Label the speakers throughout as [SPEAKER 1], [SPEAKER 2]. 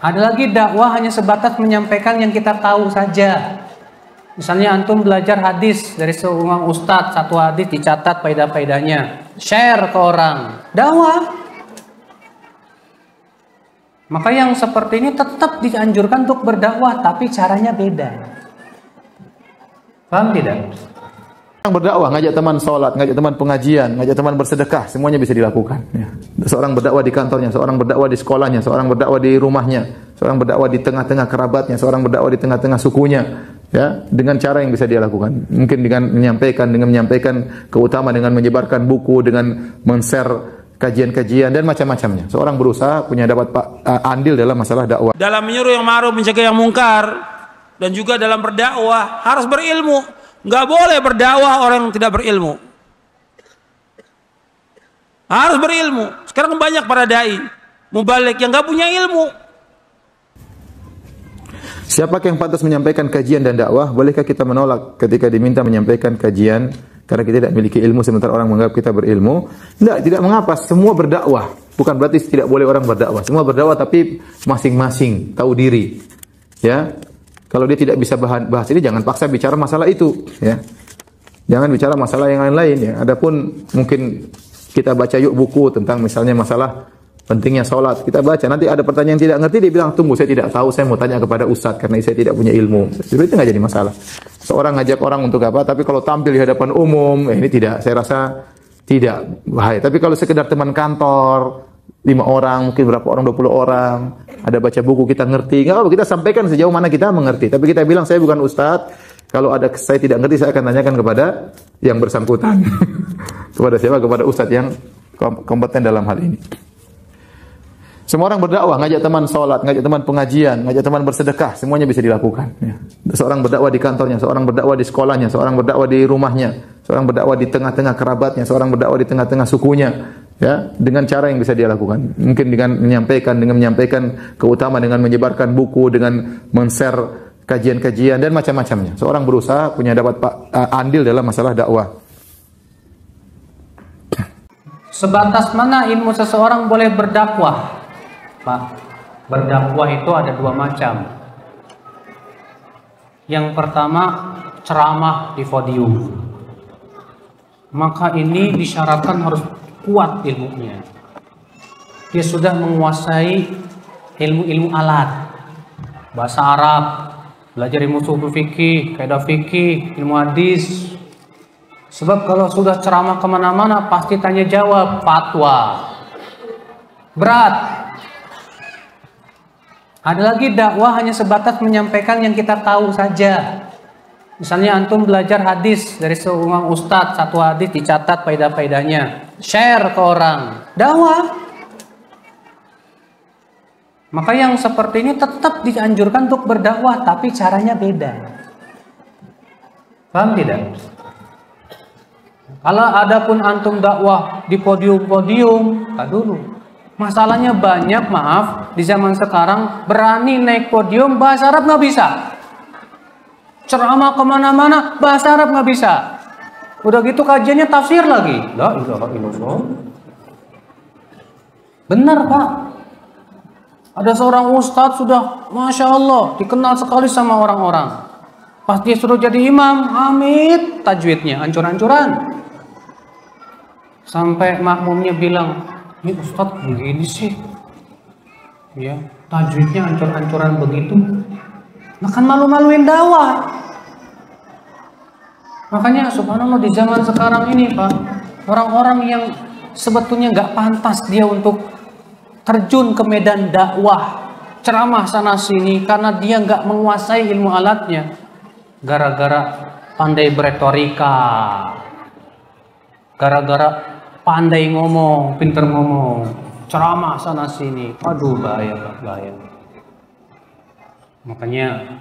[SPEAKER 1] Ada lagi dakwah hanya sebatas menyampaikan yang kita tahu saja. Misalnya antum belajar hadis dari seorang ustadz, satu hadis dicatat faedah-faedahnya, share ke orang, dakwah. Maka yang seperti ini tetap dianjurkan untuk berdakwah, tapi caranya beda. Paham tidak?
[SPEAKER 2] Orang berdakwah, ngajak teman sholat, ngajak teman pengajian, ngajak teman bersedekah, semuanya bisa dilakukan. Ya. Seorang berdakwah di kantornya, seorang berdakwah di sekolahnya, seorang berdakwah di rumahnya, seorang berdakwah di tengah-tengah kerabatnya, seorang berdakwah di tengah-tengah sukunya. Ya, dengan cara yang bisa dia lakukan. Mungkin dengan menyampaikan keutamaan, dengan menyebarkan buku, dengan men-share kajian-kajian dan macam-macamnya. Seorang berusaha punya dapat andil dalam masalah dakwah.
[SPEAKER 3] Dalam menyuruh yang ma'ruf, mencegah yang mungkar, dan juga dalam berdakwah harus berilmu. Nggak boleh berdakwah orang yang tidak berilmu. Harus berilmu. Sekarang banyak para dai mubalik yang nggak punya ilmu.
[SPEAKER 2] Siapakah yang pantas menyampaikan kajian dan dakwah? Bolehkah kita menolak ketika diminta menyampaikan kajian karena kita tidak memiliki ilmu sementara orang menganggap kita berilmu? Tidak mengapa. Semua berdakwah. Bukan berarti tidak boleh orang berdakwah. Semua berdakwah tapi masing-masing tahu diri. Ya. Kalau dia tidak bisa bahas ini, jangan paksa bicara masalah itu, ya. Jangan bicara masalah yang lain-lain, ya. Adapun mungkin kita baca yuk buku tentang misalnya masalah pentingnya sholat, kita baca. Nanti ada pertanyaan yang tidak ngerti, dia bilang tunggu saya tidak tahu, saya mau tanya kepada ustadz karena saya tidak punya ilmu. Sebenarnya itu nggak jadi masalah. Seorang ngajak orang untuk apa? Tapi kalau tampil di hadapan umum, ini tidak, saya rasa tidak bahaya. Tapi kalau sekedar teman kantor, 5 orang, mungkin berapa orang, 20 orang, ada baca buku, kita ngerti, nggak apa, kita sampaikan sejauh mana kita mengerti. Tapi kita bilang, saya bukan ustadz, kalau ada saya tidak ngerti, saya akan tanyakan kepada yang bersangkutan. Kepada siapa? Kepada ustadz yang kompeten dalam hal ini. Semua orang berdakwah, ngajak teman sholat, ngajak teman pengajian, ngajak teman bersedekah, semuanya bisa dilakukan. Ya. Seorang berdakwah di kantornya, seorang berdakwah di sekolahnya, seorang berdakwah di rumahnya, seorang berdakwah di tengah-tengah kerabatnya, seorang berdakwah di tengah-tengah sukunya. Ya, dengan cara yang bisa dia lakukan. Mungkin dengan menyampaikan keutamaan, dengan menyebarkan buku, dengan men-share kajian-kajian dan macam-macamnya. Seorang berusaha punya dapat andil dalam masalah dakwah.
[SPEAKER 1] Sebatas mana ilmu seseorang boleh berdakwah? Pak, berdakwah itu ada 2 macam. Yang pertama, ceramah di podium. Maka ini disyaratkan harus kuat ilmunya. Dia sudah menguasai ilmu-ilmu alat, bahasa Arab, belajar ilmu ushul fikih, kaidah fikih, ilmu hadis. Sebab kalau sudah ceramah kemana-mana pasti tanya jawab, fatwa, berat. Ada lagi dakwah hanya sebatas menyampaikan yang kita tahu saja. Misalnya antum belajar hadis dari seorang ustadz, satu hadis dicatat faedah-faedahnya, share ke orang, dakwah. Maka yang seperti ini tetap dianjurkan untuk berdakwah, tapi caranya beda. Paham tidak? Kalau adapun antum dakwah di podium-podium, tak dulu. Masalahnya banyak, maaf, di zaman sekarang berani naik podium bahasa Arab nggak bisa. Ceramah kemana-mana bahasa Arab nggak bisa. Udah gitu kajiannya tafsir lagi. La ilaha illallah. Benar Pak. Ada seorang ustadz sudah Masya Allah dikenal sekali sama orang-orang. Pas dia suruh jadi imam, amit tajwidnya ancur-ancuran. Sampai makmumnya bilang, ini ustadz begini sih. Ya, tajwidnya ancur-ancuran begitu. Nah kan malu-maluin dakwah. Makanya subhanallah di zaman sekarang ini Pak, orang-orang yang sebetulnya nggak pantas dia untuk terjun ke medan dakwah, ceramah sana sini karena dia nggak menguasai ilmu alatnya. Gara-gara pandai beretorika, gara-gara pandai ngomong, pinter ngomong, ceramah sana sini. Aduh bahaya Pak, bahaya. Makanya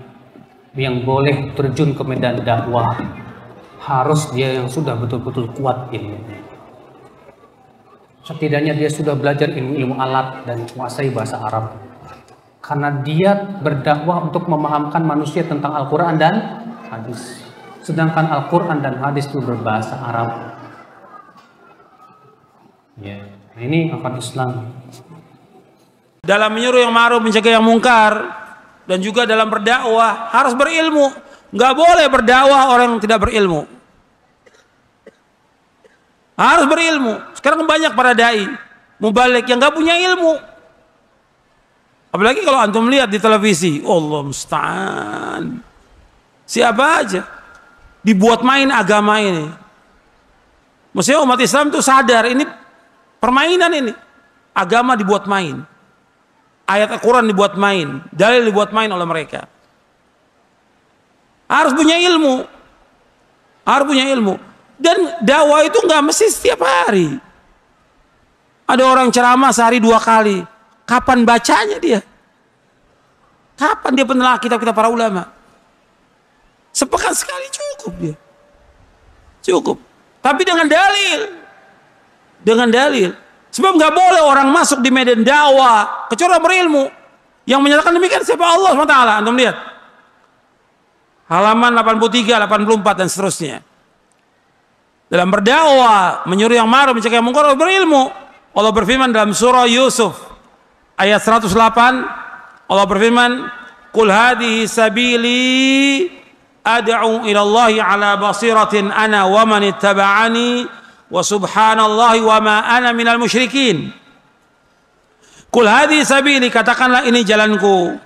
[SPEAKER 1] yang boleh terjun ke medan dakwah harus dia yang sudah betul-betul kuat ilmunya. Setidaknya dia sudah belajar ilmu-ilmu alat dan menguasai bahasa Arab. Karena dia berdakwah untuk memahamkan manusia tentang Al-Quran dan hadis. Sedangkan Al-Quran dan hadis itu berbahasa Arab. Ya, ini akad Islam.
[SPEAKER 3] dalam menyuruh yang ma'ruf, mencegah yang mungkar, dan juga dalam berdakwah harus berilmu. Nggak boleh berdakwah orang yang tidak berilmu. Harus berilmu. Sekarang banyak para dai mubalik yang nggak punya ilmu. Apalagi kalau antum lihat di televisi, Allah musta'an. Siapa aja dibuat main agama ini. Maksudnya umat Islam itu sadar ini permainan ini. Agama dibuat main. Ayat Al-Quran dibuat main. Dalil dibuat main oleh mereka. Harus punya ilmu. Harus punya ilmu. Dan dakwah itu nggak mesti setiap hari. Ada orang ceramah sehari 2 kali. Kapan bacanya dia? Kapan dia penelaah kitab-kitab para ulama? Sepekan sekali cukup dia. Cukup. Tapi dengan dalil. Dengan dalil. Sebab nggak boleh orang masuk di medan dakwah kecuali berilmu. Yang menyatakan demikian siapa? Allah SWT. Antum lihat. Halaman 83, 84 dan seterusnya. Dalam berdakwah, menyuruh yang ma'ruf, mencegah yang mungkar, berilmu. Allah berfirman dalam surah Yusuf ayat 108, Allah berfirman, "Qul hadhihi sabili ad'u ila Allahi ala basiratin ana wa man ittaba'ani wa subhanallahi wa ma ana minal musyrikin." Qul hadhihi sabili, katakanlah ini jalanku.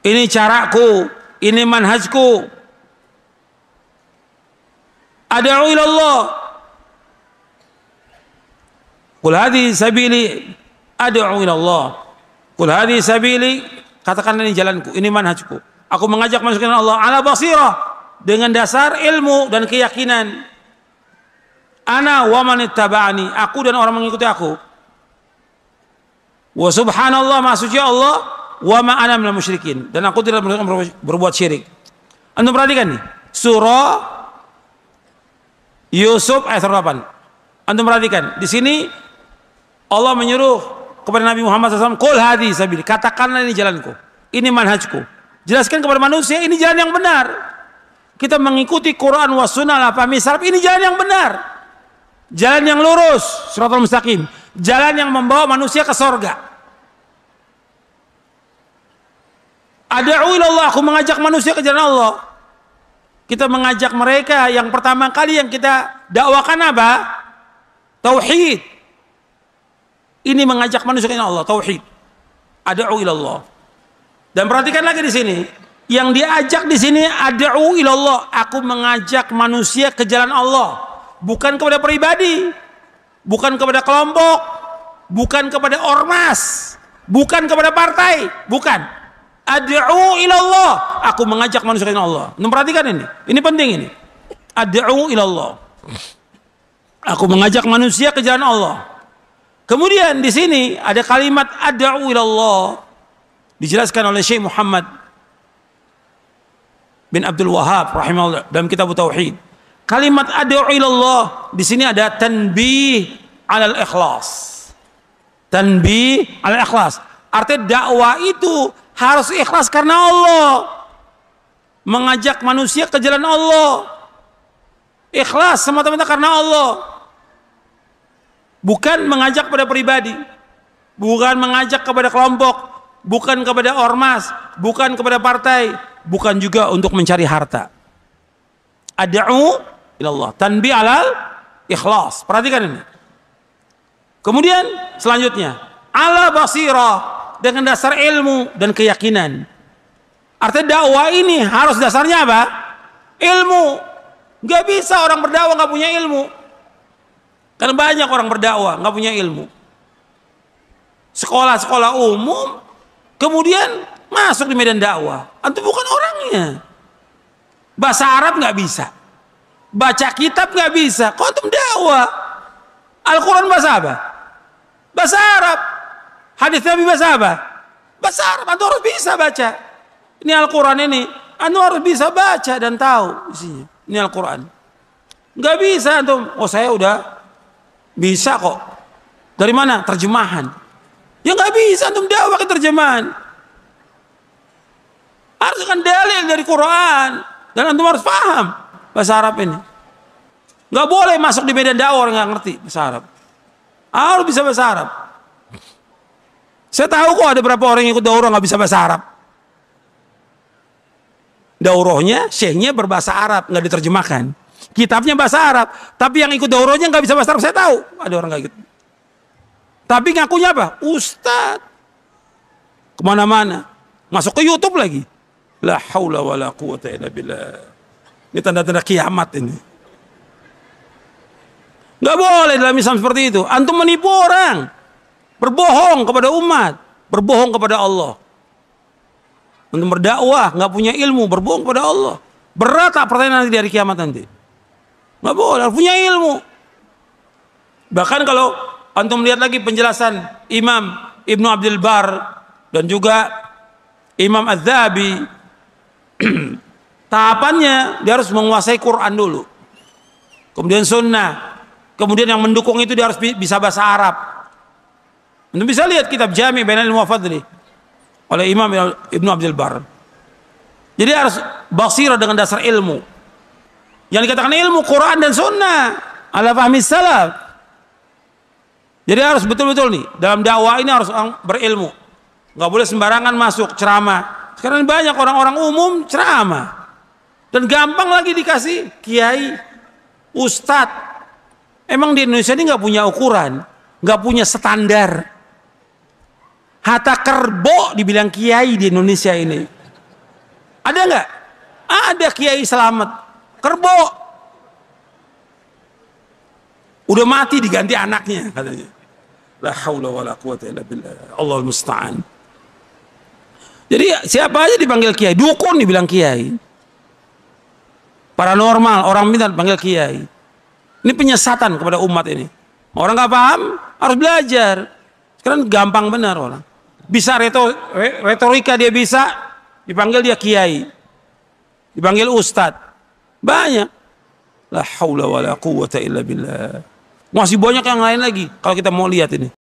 [SPEAKER 3] Ini caraku, ini manhajku. Ad'u ila Allah. Qul hadhihi sabili ad'u ila Allah. Qul hadhihi sabili, katakanlah ini jalanku, ini manhajku. Aku mengajak manusia kepada Allah ala basirah, dengan dasar ilmu dan keyakinan. Ana wa man ittaba'ani, aku dan orang mengikuti aku. Wa subhanallah, maha suci Allah, wa ma ana minal musyrikin, dan aku tidak berbuat syirik. Antum perhatikan nih, surah Yusuf ayat 8. Antum perhatikan, di sini Allah menyuruh kepada Nabi Muhammad SAW, "Qul hadhihi sabili," katakanlah ini jalanku, ini manhajku. Jelaskan kepada manusia ini jalan yang benar. Kita mengikuti Quran wa sunnah, pahami salaf, ini jalan yang benar. Jalan yang lurus, shiratal mustaqim. Jalan yang membawa manusia ke sorga. Ad'u ila Allah, aku mengajak manusia ke jalan Allah. Kita mengajak mereka, yang pertama kali yang kita dakwakan apa? Tauhid. Ini mengajak manusia ke jalan Allah, tauhid. Ad'u ila Allah. Dan perhatikan lagi di sini, yang diajak di sini ad'u ila Allah, aku mengajak manusia ke jalan Allah, bukan kepada pribadi, bukan kepada kelompok, bukan kepada ormas, bukan kepada partai, bukan. Ad'u ila Allah, aku mengajak manusia ke jalan Allah. Perhatikan ini penting ini. Ad'u ila Allah, aku mengajak manusia ke jalan Allah. Kemudian di sini ada kalimat ad'u ila Allah, dijelaskan oleh Syekh Muhammad bin Abdul Wahhab rahimahullah dalam kitab Tauhid. Kalimat ad'u ila Allah di sini ada tanbih 'alal ikhlas. Tanbih 'alal ikhlas. Artinya dakwah itu harus ikhlas karena Allah. Mengajak manusia ke jalan Allah. Ikhlas semata-mata karena Allah. Bukan mengajak kepada pribadi. Bukan mengajak kepada kelompok. Bukan kepada ormas. Bukan kepada partai. Bukan juga untuk mencari harta. Ad'u ilallah. Tanbih alal ikhlas. Perhatikan ini. Kemudian selanjutnya. Ala basirah. Dengan dasar ilmu dan keyakinan. Artinya dakwah ini harus dasarnya apa? Ilmu. Gak bisa orang berdakwah gak punya ilmu. Karena banyak orang berdakwah gak punya ilmu. Sekolah-sekolah umum kemudian masuk di medan dakwah. Antum bukan orangnya. Bahasa Arab gak bisa. Baca kitab gak bisa. Kok antum dakwah? Al-Quran bahasa apa? Bahasa Arab. Hadis Nabi bahasa apa? Bahasa Arab. Antum harus bisa baca. Ini Al-Quran ini. Antum harus bisa baca dan tahu isinya. Ini Al-Quran. Gak bisa antum. Oh saya udah bisa kok. Dari mana? Terjemahan. Ya gak bisa antum dakwah ke terjemahan. Harus kan dalil dari Quran. Dan antum harus paham bahasa Arab ini. Gak boleh masuk di medan dakwah orang gak ngerti bahasa Arab. Harus bisa bahasa Arab. Saya tahu kok ada berapa orang yang ikut daurah nggak bisa bahasa Arab. Daurahnya, syekhnya berbahasa Arab, nggak diterjemahkan. Kitabnya bahasa Arab, tapi yang ikut daurahnya nggak bisa bahasa Arab. Saya tahu ada orang kayak gitu. Tapi ngakunya apa? Ustadz. Kemana-mana. Masuk ke YouTube lagi. La haula wa la quwata illa billah. Ini tanda-tanda kiamat ini. Nggak boleh dalam Islam seperti itu. Antum menipu orang. Berbohong kepada umat, berbohong kepada Allah. Untuk berdakwah, nggak punya ilmu, berbohong kepada Allah. Berat tak pertanyaan nanti di hari kiamat nanti. Nggak boleh, harus punya ilmu. Bahkan kalau antum melihat lagi penjelasan Imam Ibnu Abdul Bar dan juga Imam Az-Zahabi, tahapannya dia harus menguasai Quran dulu. Kemudian sunnah. Kemudian yang mendukung itu dia harus bisa bahasa Arab. Anda bisa lihat kitab Jami' Bainal Ilmi wa Fadli oleh Imam Ibnu Abdul Bar. Jadi harus basirah dengan dasar ilmu. Yang dikatakan ilmu Quran dan Sunnah ala fahmi salaf. Jadi harus betul-betul nih dalam dakwah ini harus berilmu. Nggak boleh sembarangan masuk ceramah. Sekarang banyak orang-orang umum ceramah dan gampang lagi dikasih kiai, ustadz. Emang di Indonesia ini nggak punya ukuran, nggak punya standar. Hatta Kerbo dibilang kiai di Indonesia ini. Ada nggak? Ada kiai selamat. Kerbo. Udah mati diganti anaknya katanya. La haula wala quwata illa billah. Allahul musta'an. Jadi siapa aja dipanggil kiai. Dukun dibilang kiai. Paranormal, orang minta dipanggil kiai. Ini penyesatan kepada umat ini. Orang nggak paham harus belajar. Sekarang gampang benar orang. Bisa retorika dia bisa, dipanggil dia kiai, dipanggil ustadz. Banyak. La haula wala quwata illa billah. Masih banyak yang lain lagi kalau kita mau lihat ini.